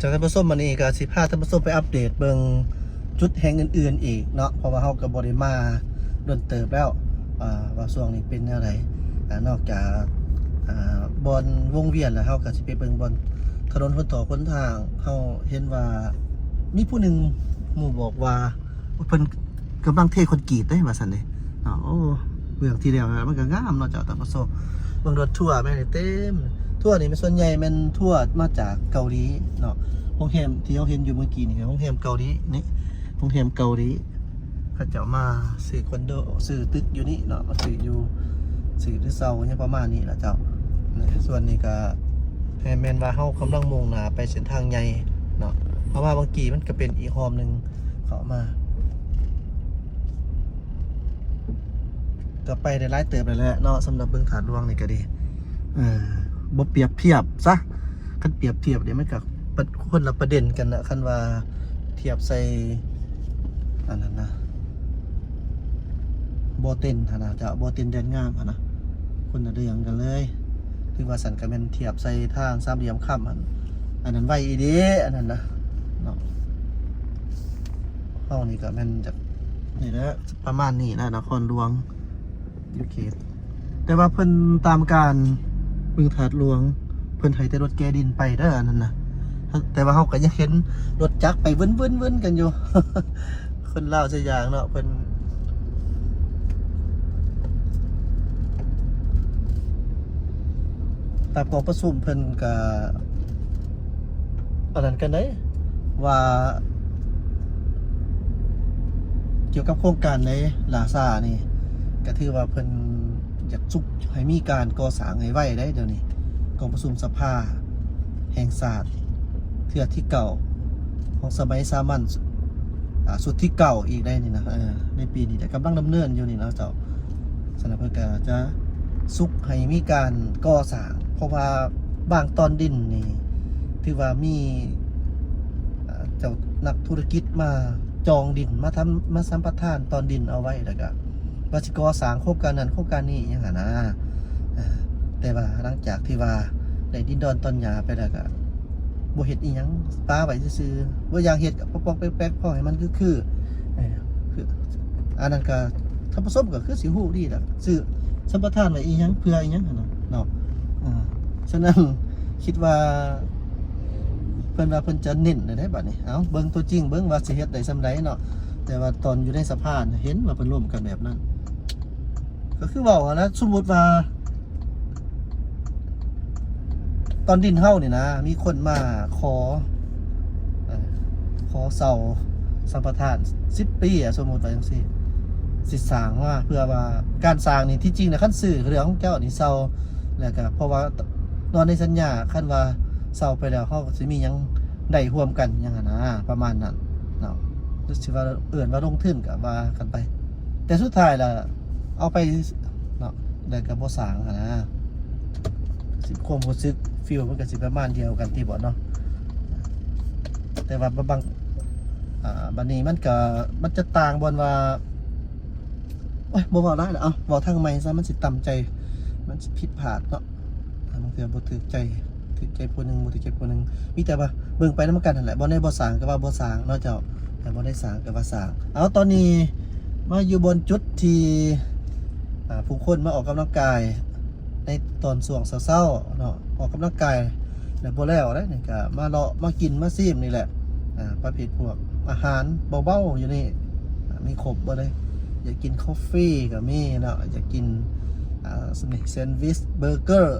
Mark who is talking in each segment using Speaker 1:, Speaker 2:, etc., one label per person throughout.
Speaker 1: จากท่านผู้ชมมานี่ก็สิพาท่านผู้ชมไปอัปเดตเบิ่งจุดแห่งอื่นๆอีกเนาะเพราะว่าเฮาก็บ่ได้มาโดนเติบแล้วว่าช่วงนี้เป็นแนวใดนอกจากบอนวงเวียนแล้วเฮาก็สิไปเบิ่งบอนถนนคนต่อคนทางเฮาเห็นว่ามีผู้หนึ่งหมู่บอกว่าเพิ่นกำลังเทคอนกรีตได้ว่าซั่นเด้โอ้เบื้องที่แล้วมันก็งามเนาะเจ้าท่านผู้ชมเบิ่งรถทัวร์แม่นเต็มทัวร์นี่มันส่วนใหญ่แม่นทัวร์มาจากเกาหลีเนาะโรงแรมที่เราเห็นอยู่เมื่อกี้นี่คือโรงแรมเกาหลีนี่โรงแรมเกาหลีเขาจะมาซื้อคอนโดซื้อตึกอยู่นี่เนาะมาซื้ออยู่ซื้อที่เซาเนี่ยประมาณนี้แหละเจ้าส่วนนี้ก็แม่นว่าเฮากำลังมุ่งหน้าไปเส้นทางใหญ่เนาะเพราะว่าบางกีมันก็เป็นอีกโฮมนึงเข้ามาก็ไปได้หลายเติบแล้วแหละเนาะสำหรับเบิ่งถาดหลวงนี่ก็ดีบ่เปรียบเทียบซะคันเปรียบเทียบเดี๋ยวมันก็คนละประเด็นกันนะคันว่าเทียบใส่อันนั้นนะโบเต็นนะจะโบเต็นแดนงามนะคนละเรื่องกันเลยคือว่าสันก็เป็นเทียบใส่ทางสามเหลี่ยมค่ำอันนั้นไว้อีดีอันนั้นนะเนาะห้องนี้ก็แม่นจากนี่แหละประมาณนี้นะนครหลวงอยู่เขตแต่ว่าเพิ่นตามการบึงถาดหลวงเพิ่นให้แต่รถแกดินไปเด้ออันนั้นนะแต่ว่าเขาก็ยังเห็นรถจักรไปเว้นกันอยู่ คนเล่าสักอย่างเนาะเพิ่นตามกองประชุมเพิ่นกับอันนั้นกันได้ว่าเกี่ยวกับโครงการในลาซานี่ก็ถือว่าเพิ่นอยากสุกให้มีการก่อสร้างให้ไว้ได้เดี๋ยวนี้กองประชุมสภาแห่งชาติเทื่อที่เก่าของสมัยสามัญสุดที่เก่าอีกได้นี่นะในปีนี้แต่กำลังดำเนินอยู่นี่นะเจ้าสนับสนุนก็จะสุกให้มีการก่อสร้างเพราะว่าบางตอนดินนี่ถือว่ามีเจ้านักธุรกิจมาจองดินมาสัมปทานตอนดินเอาไว้แล้วก็ว่าสิก่อสร้างโครงการนั้นโครงการนี้อย่างนั้นนะแต่ว่าหลังจากที่ว่าได้ดินดอนตอนหญ้าไปแล้วก็บ่เฮ็ดอีหยังป้าไว้ซื่อๆบ่อยากเฮ็ดก็ปอกๆแป๊กๆพอให้มันคืออันนั้นก็ถ้าผสมก็คือสิฮู้ดีล่ะซื้อสัมปทานไว้อีหยังเพื่ออีหยังหั่นเนาะฉะนั้นคิดว่าเพิ่นว่าเพิ่นจะเน้นได้บัดนี้เอาเบิ่งตัวจริงเบิ่งว่าสิเฮ็ดได้ส่ำใดเนาะแต่ว่าตอนอยู่ในสภาเห็นว่าเพิ่นร่วมกันแบบนั้นก็คือเว้านะสมมุติว่าตอนดินเฮานี่นะมีคนมาขอเสาสัมปทาน10 ปีสมมุติว่าจังซี่สิสร้างว่าเพื่อว่าการสร้างนี่ที่จริงนะคันซื้อเรื่องของเจ้านี่เสาแล้วก็เพราะว่านอนในสัญญาคันว่าเสาไปแล้วเฮาก็สิมีหยังได้ร่วมกันหยังนะประมาณนั้นเนาะสิว่าว่าลงทุนก็ว่ากันไปแต่สุดท้ายล่ะเอาไปเนาะแล้วก็บ่สร้างนะสิความรู้สึกฟีลมันก็สิประมาณเดียวกันที่บ่เนาะแต่ว่าบางบัดนี้มันจะต่างบนว่าโอ้ยบ่เว้าได้แล้วเว้าทางใหม่ซะมันสิต่ำใจมันสิผิดพลาดเนาะบางเทื่อบ่ถูกใจผู้นึงบ่ถูกใจผู้นึงมีแต่ว่าเบิ่งไปนำกันนั่นแหละบ่ได้บ่สร้างก็ว่าบ่สร้างเนาะเจ้าแต่บ่ได้สร้างก็ว่าสร้างตอนนี้มาอยู่บนจุดที่ผู้คนมาออกกำลังกายในตอนช่วงเช้าๆเนาะออกกำลังกายแล้วบ่แล้วได้นี่ก็มาเลาะมากินมาซิมนี่แหละประเภทพวกอาหารเบาๆอยู่นี่มีครบบ่เลยอยากกินกาแฟก็มีเนาะอยากกินแซนด์วิชเบอร์เกอร์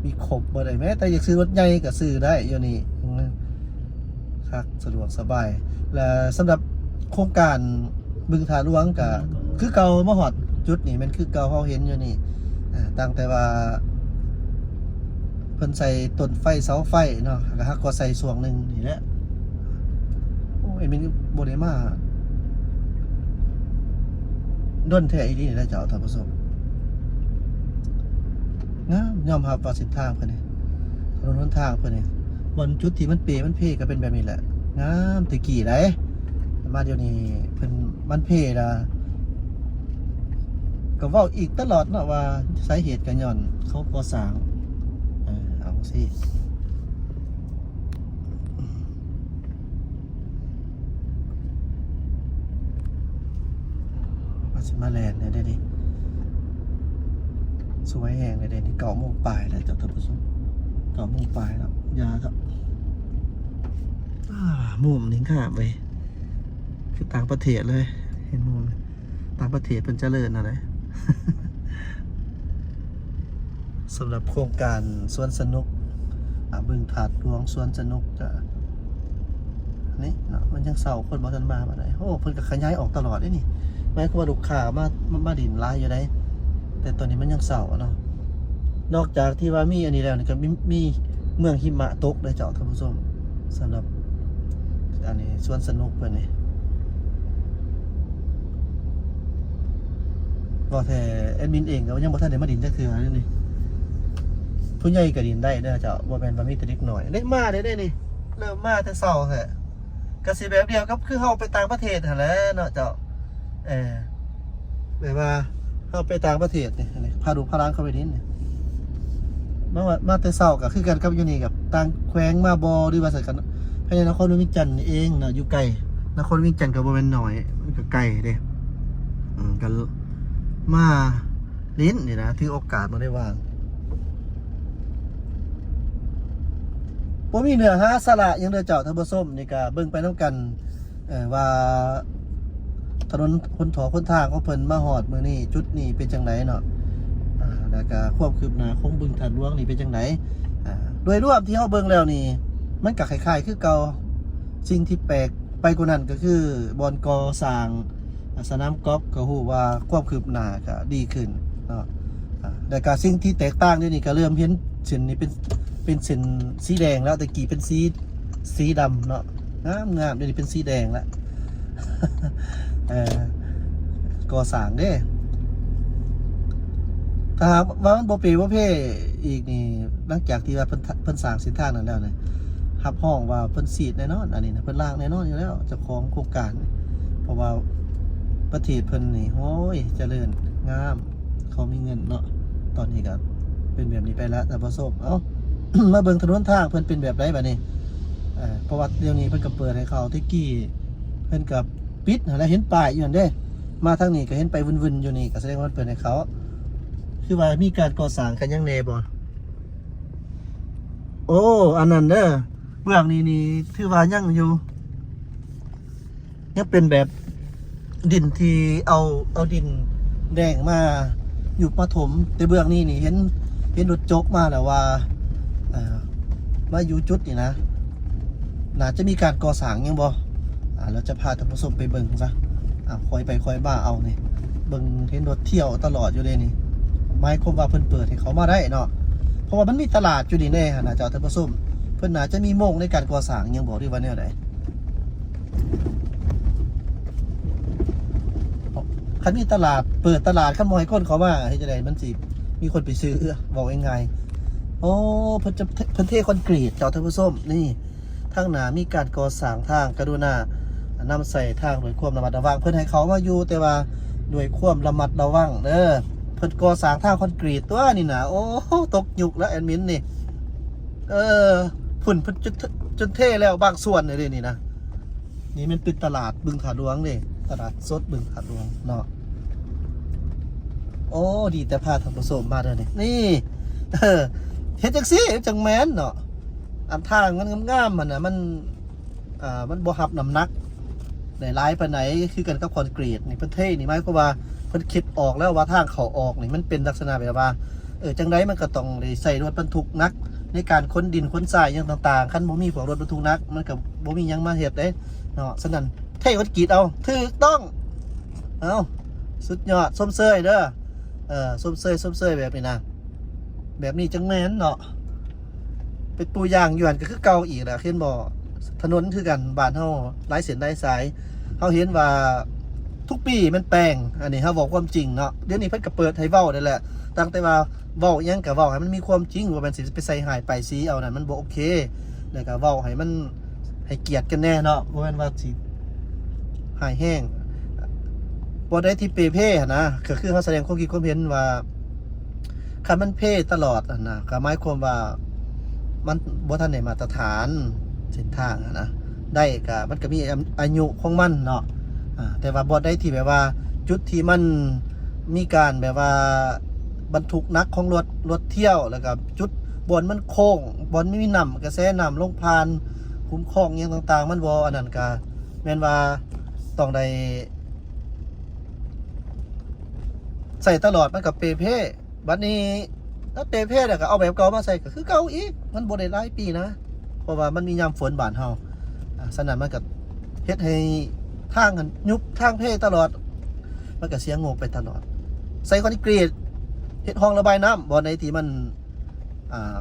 Speaker 1: มีครบบ่ได้แม้แต่อยากซื้อรถใหญ่ก็ซื้อได้อยู่นี่ครับสะดวกสบายและสำหรับโครงการบึงถาดหลวงก็คือเก่ามาฮอดจุดนี้มันคือเก่าเฮาเห็นอยู่นี่ตั้งแต่ว่าเพิ่นใส่ต้นไฟเสาไฟเนาะก็ใส่ส่วงนึงนี่แหละโอ้ยมันบ่ได้มาด้นแท้อีนี่แหละเจ้าท่านผู้ชมงามยอมรับว่าเส้นทางเพิ่นนี่ถนนหนทางเพิ่นนี่บนจุดที่มันเปก็เป็นแบบนี้แหละงามตะกี้ไดมาเดี๋ยวนี้เพิ่นมันล่ะก็เว้าอีกตลอดเนาะว่าสาเหตุก็ย้อนเขาก่อสร้างเอาสิ มาแลนด์ได้ดิสวยแห้งได้ดิ9 โมงปลายแล้วเจ้าท่านผู้ชม9 โมงปลายแล้วยาครับมุมนิ่งข้ามไปคือต่างประเทศเลยเห็นมุมต่างประเทศเป็นเจริญอะไร สำหรับโครงการสวนสนุกบึงถาดหลวงสวนสนุกจะนี่เนาะมันยังเศร้าคนบอกกันมาไหนโอ้เพิ่นก็ขยายออกตลอดนี่แม้ว่าลูกค้ามาดินร้ายอยู่ได้แต่ตอนนี้มันยังเศร้าเนาะนอกจากที่ว่ามีอันนี้แล้วนี่ก็มีเมืองหิมะตกได้เจ้าท่านผู้ชมสำหรับอันนี้สวนสนุกเพิ่นนี่ก็แต่แอดมินเองก็ยังบ่ทันได้มาดินจักเทื่อนี่ผู้ใหญ่ก็ดินได้เด้อเจ้าบ่แม่นว่ามีแต่เด็กน้อยได้มาได้นี่เริ่มมาแต่เช้าแท้ก็สิแบบเดียวกับคือเฮาไปต่างประเทศหั่นแหละเนาะเจ้าแบบว่าเฮาไปต่างประเทศนี่พาดูพาร้านเข้าไปนิดนี่มาแต่เช้าก็คือกันกับอยู่นี่กับต่างแขวงมาบ่หรือว่าสักกันภายในนครเวียงจันทน์นี่เองเนาะอยู่ไกลนครเวียงจันทน์ก็บ่แม่นน้อยมันก็ไกลเด้ก็มาลิ้นนี่นะถือโอกาสมาได้ว่างผมมีเนื้อหาสาระยังเดือเจ้าท่านผู้ชมนี่ก็เบิ่งไปนำกันว่าถนนคนทางของเพิ่นมาฮอดมื้อนี้จุดนี้เป็นจังไดเนาะแล้วก็ความคืบหน้าของบึงถาดหลวงนี่เป็นจังไดโดยรวมที่เฮาเบิ่งแล้วนี่มันก็คล้ายๆคือเก่าสิ่งที่แปลกไปกว่านั้นก็คือบอนก่อสร้างสนามกอล์ฟก็ฮู้ว่าความคืบหน้าก็ดีขึ้นเนาะแต่ก็สิ่งที่แตกต่างนี่ก็เริ่มเห็นเส้นนี้เป็นเส้นสีแดงแล้วแต่กี้เป็นสีดำเนาะงามเดี๋ยวนี้เป็นสีแดงแล้วก่อสร้างเด้ถ้าว่ามันบ่เปบ่เพ่อีกนี่หลังจากที่ว่าเพิ่นสร้างเส้นทางนั้นแล้วเนี่ยรับห้องว่าเพิ่นซีดแน่นอนอันนี้นะเพิ่นล่างแน่นอนอยู่แล้วเจ้าของโครงการเพราะว่าประเทศเพิ่นนี่โอ้ยเจริญงามเขามีเงินเนาะตอนนี้ก็เป็นแบบนี้ไปแล้วแต่ประสบมาเบิ่งถนนทางเพิ่นเป็นแบบไรบัดนี้เพราะว่าเดี๋ยวนี้เพิ่นก็เปิดให้เขาที่กี้เพิ่นก็ปิดแล้วเห็นป้ายอยู่นั่นเด้มาทางนี้ก็เห็นไปวุ่นๆอยู่นี่ก็แสดงว่าเปิดให้เขาคือว่ามีการก่อสร้างกันยังแน่บ่โอ้อันนั้นเด้อเบื้องนี้นี่ถือว่ายังอยู่ยังเป็นแบบดินที่เอาดินแดงมาอยู่มาถมแต่เบื้องนี้นี่เห็นรถโจ๊กมาแล้วว่ามาอยู่จุดนี่นะน่าจะมีการก่อสร้างยังบ่เราจะพาท่านผู้ชมไปเบิ่งซะคอยไปคอยบ้าเอานี่เบิ่งเห็นรถเที่ยวตลอดอยู่เลยนี่หมายความว่าเพิ่นเปิดให้เขามาได้เนาะเพราะว่ามันมีตลาดอยู่นี่แน่นะเจ้าท่านผู้ชมเพิ่นน่าจะมีโมงในการก่อสร้างยังบ่ได้ว่าแนวใดคันมีตลาดเปิดตลาดคันบ่ให้คนเขามาเฮ็ดจังได๋มันสิมีคนไปซื้อบอกง่ายๆโอ้เพิ่นเทคอนกรีตเจ้าท่านผู้ชมนี่ทางหน้ามีการก่อสร้างทางกรุณานำใส่ทางด้วยความระมัดระวังเพิ่นให้เขามาอยู่แต่ว่าด้วยความระมัดระวังเด้อเพิ่นก่อสร้างทางคอนกรีตตัวนี่นะโอ้ตกยุคแล้วแอดมินนี่ฝุ่นเพิ่นจนเทแล้วบางส่วนเลยนี่นะนี่มันเป็นตลาดบึงถาดหลวงนี่ตลาดสดบึงถาดหลวงเนาะโอ้ดีแต่พาท่านผู้ชมมาเด้อนี่เฮ็ดจังซี่จังแม่นเนาะอันทางมันงามๆมันน่ะมันบ่รับน้ำหนักได้หลายปานไหนคือกันกับคอนกรีตนี่เพิ่นเทนี่หมายความว่าเพิ่นคิดออกแล้วว่าทางเขาออกนี่มันเป็นลักษณะแบบว่าจังไดมันก็ต้องได้ใส่รถบรรทุกหนักในการขนดินขนทรายอย่างต่างๆคันบ่มีพวกรถบรรทุกหนักมันก็บ่มีหยังมาเฮ็ดเด้เนาะฉะนั้นเทคอนกรีตเอาถูกต้องสุดยอดส้มเซยเด้อส้มเซยแบบนี้นะแบบนี้จังแม่นเนาะเป็นตัวอย่างอยู่อันก็คือเก่าอีกแหละเห็นบ่ถนนคือกันบ้านเฮาหลายเส้นหลายสายเฮาเห็นว่าทุกปีมันแปลงอันนี้เฮาบอกความจริงเนาะเดี๋ยวนี้เพิ่นก็เปิดให้เว้าได้แหละตั้งแต่ว่าเว้าหยังก็เว้าให้มันมีความจริงว่ามันสิไปใส่หายไปสีเอานั่นมันบ่โอเคแล้วก็เว้าให้มันให้เกียรติกันแน่เนาะบ่แม่นว่าสิหายแห้งบ่ได้ที่เปหั่นนะก็คือเฮาแสดงความคิดความเห็นว่าคันมันเพตลอดนะก็หมายความว่ามันบ่ทันได้มาตรฐานเส้นทางนะได้ก็มันก็มีอายุของมันเนาะแต่ว่าบ่ได้ที่แบบว่า จุดที่มันมีการแบบว่าบรรทุกหนักของรถเที่ยวแล้วก็จุดบอนมันโค้งบอนไม่มีน้ำกระแสน้ำลงผ่านคุ้มครองอย่างต่างๆมันบ่อันนั้นก็แม่นว่าต้องได้ใส่ตลอดมันกับเปเพ่บัดนี้ถ้าเปเพ่เนี่ยก็เอาแบบเก่ามาใส่ก็คือเก่าอีกมันบ่ได้หลายปีนะเพราะว่ามันมียามฝนบ้านเฮาฉะนั้นมันก็เฮ็ดให้ทางกันยุบทางเพ่ตลอดมันก็เสียงบไปตลอดใส่คอนกรีตเฮ็ดห้องระบายน้ำบ่อในที่มัน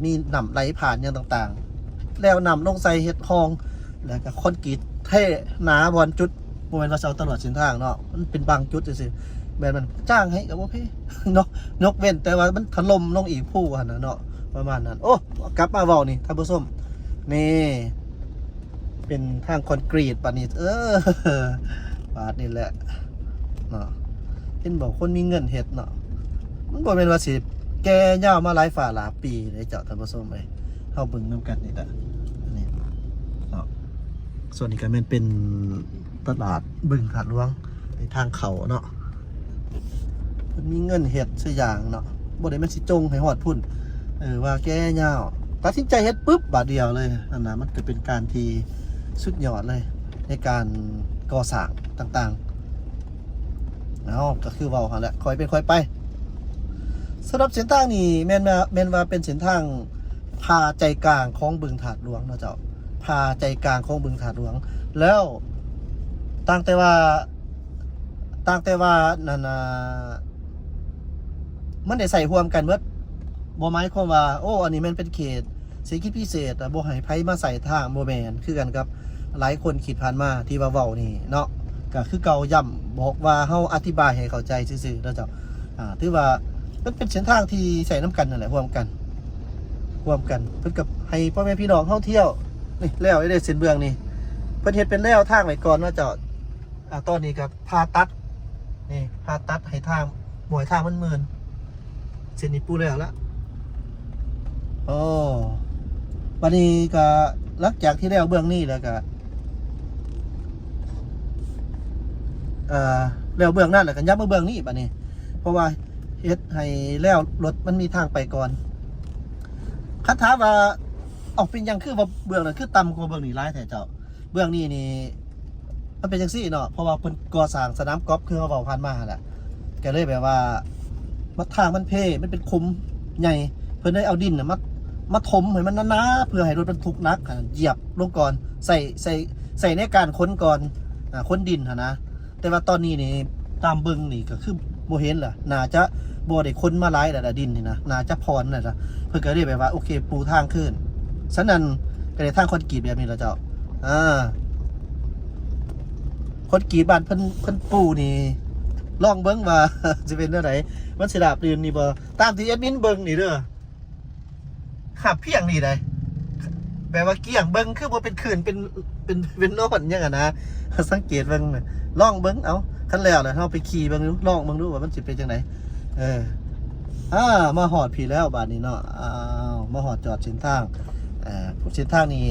Speaker 1: มีน้ำไหลผ่านอย่างต่างๆแล้วน้ำลงใส่เฮ็ดห้องแล้วก็คอนกรีตเทหนาบอลจุดบ่แม่นว่าเอาตลอดเส้นทางเนาะมันเป็นบางจุดซื่อๆแบบมันจ้างให้ก็บ่เพ่เนาะยกเว้นแต่ว่ามันถล่มลงอีกผู้หั่นน่ะเนาะประมาณนั้นโอ้กลับมาเว้านี่ท่านผู้ชมนี่เป็นทางคอนกรีตปานนี้บาดนี่แหละเนาะเห็นบอกคนมีเงินเฮ็ดเนาะมันบ่แม่นว่าสิแก่ยาวมาหลายฝ่าหลายปีเลยเจ้าท่านผู้ชมเอ้ยเฮาเบิ่งนำกันนี่ล่ะนี่เนาะส่วนนี้ก็แม่นเป็นตลาดบึงถาดหลวงในทางเขาเนาะมันมีเงินเฮ็ดซะอย่างเนาะบ่ได้มันสิจงให้ฮอดพุ่นว่าแก่ยาวตัดสินใจเฮ็ดปุ๊บบาดเดียวเลยนั่นน่ะมันก็เป็นการที่สุดยอดเลยในการก่อสร้างต่างๆเอาก็คือเว้าหั่นแหละค่อยเป็นค่อยไปสำหรับเส้นทางนี้แม่นว่าเป็นเส้นทางพาใจกลางของบึงถาดหลวงเนาะเจ้าพาใจกลางของบึงถาดหลวงแล้วต่างแต่ว่านั่นมันได้ใส่ร่วมกันเบิดบ่หมายความว่าโอ้อันนี้มันเป็นเขตเศรษฐกิจพิเศษบ่ให้ไผมาใส่ทางบ่แม่นคือกันกับหลายคนคิดผ่านมาที่ว่าเว้านี่เนาะก็คือเก่าย่ำบอกว่าเฮาอธิบายให้เข้าใจซื่อๆเนาะเจ้าถือว่ามันเป็นเส้นทางที่ใส่น้ำกันนั่นแหละร่วมกันเพิ่นกับให้พ่อแม่พี่น้องท่องเที่ยวนี่แล้วได้เส้นเบื้องนี่เพิ่นเฮ็ดเป็นแล้วทางไว้ก่อนว่าเจ้าตอนนี้ก็พาตัดนี่พาตัดให้ทางบ่อยทางมันมื่นเส้นนี้ปูแล้วละโอ้วันนี้ก็หลังจากที่แล้วเบื้องนี้แล้วก็แล้วเบื้องนั้นแล้วก็ยับมาเบื้องนี้บัดนี้เพราะว่าเฮ็ดให้แล้วรถมันมีทางไปก่อนคันถามว่าเอาเป็นยังคือว่าเบื้องนั้นคือต่ำกว่าเบื้องนี้หลายแท้เจ้าเบื้องนี้นี่มันเป็นจังซี่เนาะเพราะว่าเพิ่นก่อสร้างสนามกอล์ฟคือเฮาเว้าผ่านมาหั่นแหละก็เลยแบบว่าทางมันมันเป็นคุมใหญ่เพิ่นได้เอาดินน่ะมาถมให้มันหนาๆเพื่อให้รถบรรทุกหนักเหยียบลงก่อนใส่ในการค้นก่อนค้นดินหั่นนะแต่ว่าตอนนี้นี่ตามเบิ่งนี่ก็คือบ่เห็นล่ะน่าจะบ่ได้ค้นมาหลายแล้วดินนี่นะน่าจะพรน่ะเพิ่นก็เลยแบบว่าโอเคปูทางขึ้นฉะนั้นก็ได้ทางคอนกรีตแบบนี้ล่ะเจ้าคอนกรีตบ้านเพิ่นปูนี่ลองเบิ่งว่าสิเป็นจังไดมันสิราบรื่นนี่บ่ตามที่แอดมินเบิ่งนี่เด้อขับเพียงนี่ได้แปลว่าเกี่ยงเบิ่งคือบ่เป็นขื่นเป็นโน่นอย่างนะสังเกตเบิ่งลองเบิ่งเอาคันแล้วเฮาไปขี่เบิ่งลองเบิ่งดูว่ามันสิเป็นจังไดมาฮอดพี่แล้วบาดนี้เนาะมาฮอดจอดเส้นทางเส้นทางนี้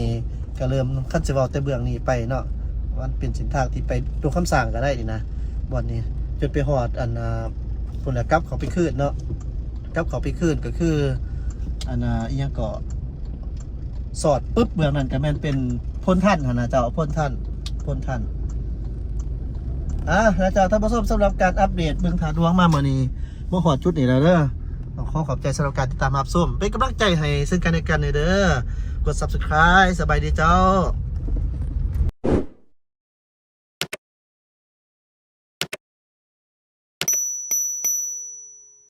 Speaker 1: ก็เริ่มคันสิเว้าแต่เบื้องนี้ไปเนาะมันเป็นเส้นทางที่ไปดูคำสั่งก็ได้นี่นะบ่อนนี้จนไปฮอดพุ่นละกลับเขาไปคืนเนาะกลับเขาไปคืนก็คืออีหยังก็สอดปุ๊บเบื้องนั้นก็แม่นเป็นพ้นท่านหั่นนะเจ้าพ้นท่านนะเจ้าท่านผู้ชมสำหรับการอัปเดตเมืองถาดหลวงมามื้อนี้บ่ฮอดจุดนี้แล้วเด้อขอขอบใจสำหรับการติดตามรับชมเป็นกำลังใจให้ซึ่งกันและกันเด้อกด Subscribe สบายดีเจ้า